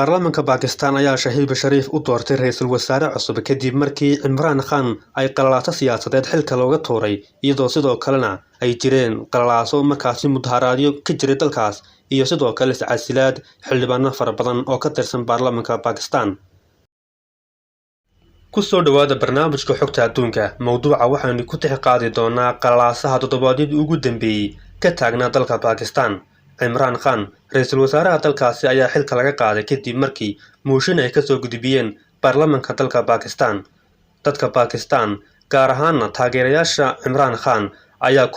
baarlamaanka Pakistan ayaa Shahid Sharif u doortay ra'iisul wasaare cusub kadib markii Imran Khan ay qalalaata siyaasadeed xilka looga tuuray iyadoo sidoo kalena ay jireen qalalaaso markaasi mudaharaadyo ka jiray dalkaas iyo sidoo kale iscasilaad xildhibaano fara badan oo ka tirsan baarlamaanka Pakistan. ku soo dhawaada barnaamijka xogta adduunka. Mowduuca waxaanu ku tixqaadi doonaa qalalaasaha toddobaadyadii ugu dambeeyay ka taagnaa dalka Pakistan. Imran Khan ra'iisul wasaaraha dalkaasi ayaa xilka laga qaaday kadib markii mooshin ay ka soo gudbiyeen baarlamaanka dalka Pakistan. Dadka Pakistan gaar ahaan taageerayaasha Imran Khan ayaa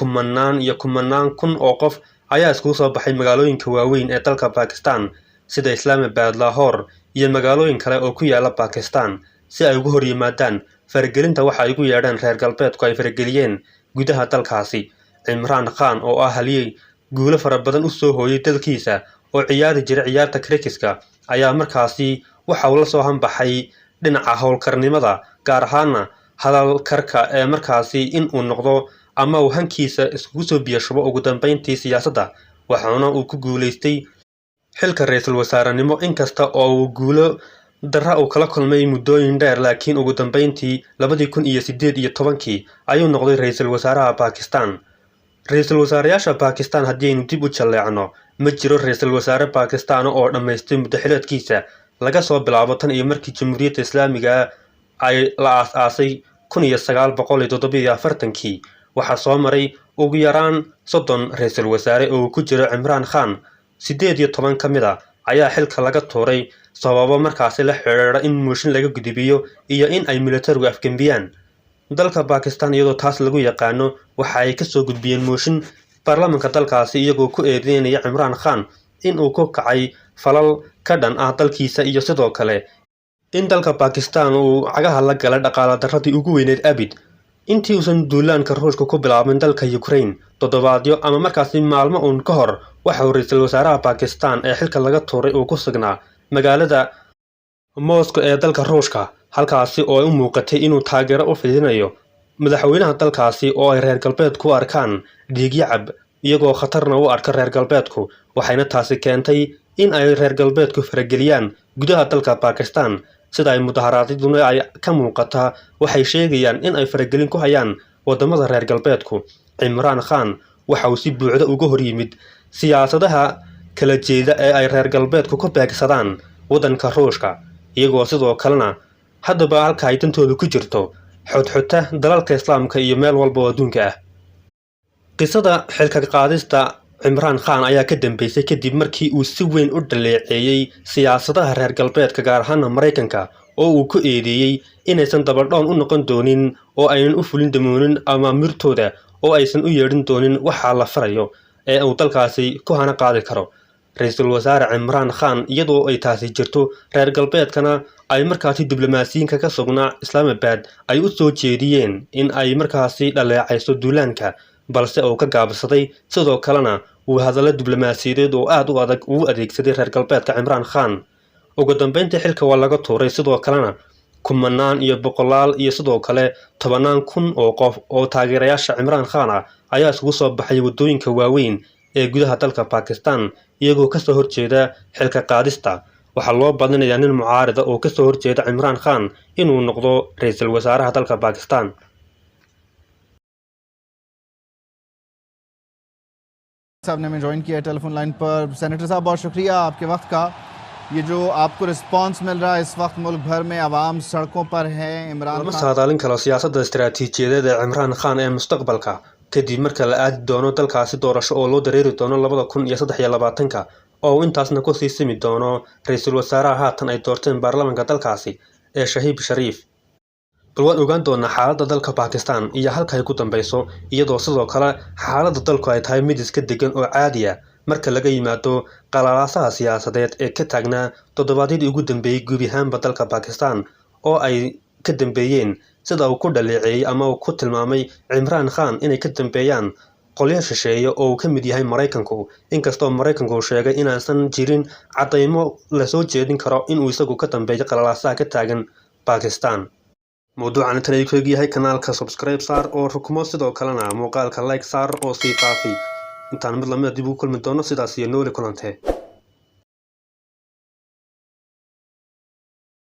kumanaan kun oo qof ayaa isku soo baxay magaalooyinka waaweyn ee dalka Pakistan sida Islamabad, Lahore iyo magaalooyin kale oo ku yaala Pakistan si ay ugu hor yimaadaan faragelinta waxa ay ugu yeedhaan reer galbeedku ay farageliyeen gudaha dalkaasi. Imran Khan oo ah haliyey guulo fara badan u soo hooyay dalkiisa oo ciyaari jiray ciyaarta cricket-ka ayaa markaasi waxa uu la soo hanbaxay dhinaca howlkarnimada gaar ahaan hadal karka ee markaasi in uu noqdo ama uu hankiisa isku soo biyashubo ugu dambeyntii siyaasadda waxaana uu ku guuleystay xilka ra'iisul wasaarenimo inkasta oo uu guulo darra uu kala kulmay muddooyin dheer laakiin ugu dambeyntii 2018 ayuu noqday ra'iisul wasaaraha Pakistan. ra'iisul wasaarayaasha Pakistan haddii aynu dib u jaleecno ma jiro ra'iisul wasaare Pakistan oo dhammaystay muddaxileedkiisa laga soo bilaabo tan iyo markii Jamhuuriyadda Islaamiga ay la aasaasay 1947 waxaa soo maray ugu yaraan 30 ra'iisul wasaare oo ku jira Imran Khan 18 ka mid ah ayaa xilka laga tuuray sababo markaasi la xiriira in mooshin laga gudbiyo iyo in ay militarigu afgambiyaan dalka Pakistan iyadoo taas lagu yaqaano waxa ay ka soo gudbiyeen mooshin baarlamaanka dalkaasi iyagoo ku eedeynaya Imran Khan in uu ku kacay falal ka dhan ah dalkiisa iyo sidoo kale in dalka Pakistan uu cagaha la galay dhaqaale darradii ugu weyneed abid intii uusan duulaanka Ruushka ku bilaabin dalka Ukraine toddobaadyo ama markaasi maalmo uun ka hor waxa uu ra'iisul wasaaraha Pakistan ee xilka laga tuuray uu ku sugnaa magaalada Moscow ee dalka Ruushka halkaasi oo ay u muuqatay inuu taageero u fidinayo madaxweynaha dalkaasi oo ay reer galbeedku arkaan dhiigyacab iyagoo khatarna u arka reer galbeedku waxayna taasi keentay in ay reer galbeedku farageliyaan gudaha dalka Pakistan sida ay mudaharaadyaduna ay ka muuqataa waxay sheegayaan in ay faragelin ku hayaan wadamada reer galbeedku. Imran Khan waxa uu si buuxda uga hor yimid siyaasadaha kala jeeda ee ay reer galbeedku ku beegsadaan wadanka Ruushka iyagoo sidoo kalena haddaba halka ay dantoodu ku jirto xodxota dalalka islaamka iyo meel walba oo adduunka ah. qisada xilka qaadista Imran Khan ayaa ka dambeysay kadib markii uu si weyn u dhaleeceeyay siyaasadaha reer galbeedka gaar ahaan Mareykanka oo uu ku eedeeyay inaysan dabadhoon u noqon doonin oo aynan u fulin damoonin ama mirtooda oo aysan u yeedhin doonin waxa la farayo ee uu dalkaasi ku hana qaadi karo. ra'iisul wasaare Imran Khan iyadoo ay taasi jirto reer galbeedkana ay markaasi diblomaasiyiinka ka sugnaa Islamabad ay u soo jeediyeen in ay markaasi dhaleecayso duulaanka balse uu ka gaabsaday sidoo kalena uu hadallo diblomaasiyadeed oo aad u adag u adeegsaday reer galbeedka Imran Khan. ugu dambeyntii xilka waa laga tuuray sidoo kalena kumanaan iyo boqolaal iyo sidoo kale 10 kun oo qof oo taageerayaasha Imran Khan ah ayaa isugu soo baxay wadooyinka waaweyn ee gudaha dalka Pakistan iyagoo ka soo horjeeda xilka qaadista. waxaa loo badinayaa nin mucaarada oo ka soo horjeeda Imran Khan inuu noqdo ra'iisul wasaaraha dalka Pakistan. साहब ने हमें ज्वाइन किया telephone line पर। सेनेटर साहब बहुत शुक्रिया आपके वक्त का। ये जो आपको रिस्पांस मिल रहा है इस वक्त मुल्क भर में आवाम सड़कों पर है Imran lama saadaalin karo siyaasadda istiraatiijiyadeed ee Imran Khan ee mustaqbalka kadib marka la aadi doono dalkaasi doorasho oo loo dareeri doono 2023 oo intaasna ku sii simi doono ra'iisul wasaaraha haatan ay doorteen baarlamaanka dalkaasi ee Shahid Sharif. bal waan ogaan doonaa xaaladda dalka Pakistan iyo halka ay ku dambayso iyadoo sidoo kale xaaladda dalku ay tahay mid iska degan oo caadi ah marka laga yimaado qalalaasaha siyaasadeed ee ka taagnaa toddobaadyadii ugu dambeeyay guud ahaanba dalka Pakistan oo ay ka dambeeyeen sida uu ku dhaleeceeyay ama uu ku tilmaamay Imran Khan inay ka dambeeyaan qolyo shisheeye oo ka mid yahay Mareykanku inkastoo Mareykanku sheegay inaasan jirin cadeymo la soo jeedin karo inuu isagu ka dambeeyo qalalaasaha ka taagan Pakistan. mowduucan intan ay ku yahay kanaalka subscribe saar oo rukumo sidoo kalena muuqaalka like saar oo sii faafi intaan mid lamid dib u kulmi doono sidaas iyo nooli kulantee.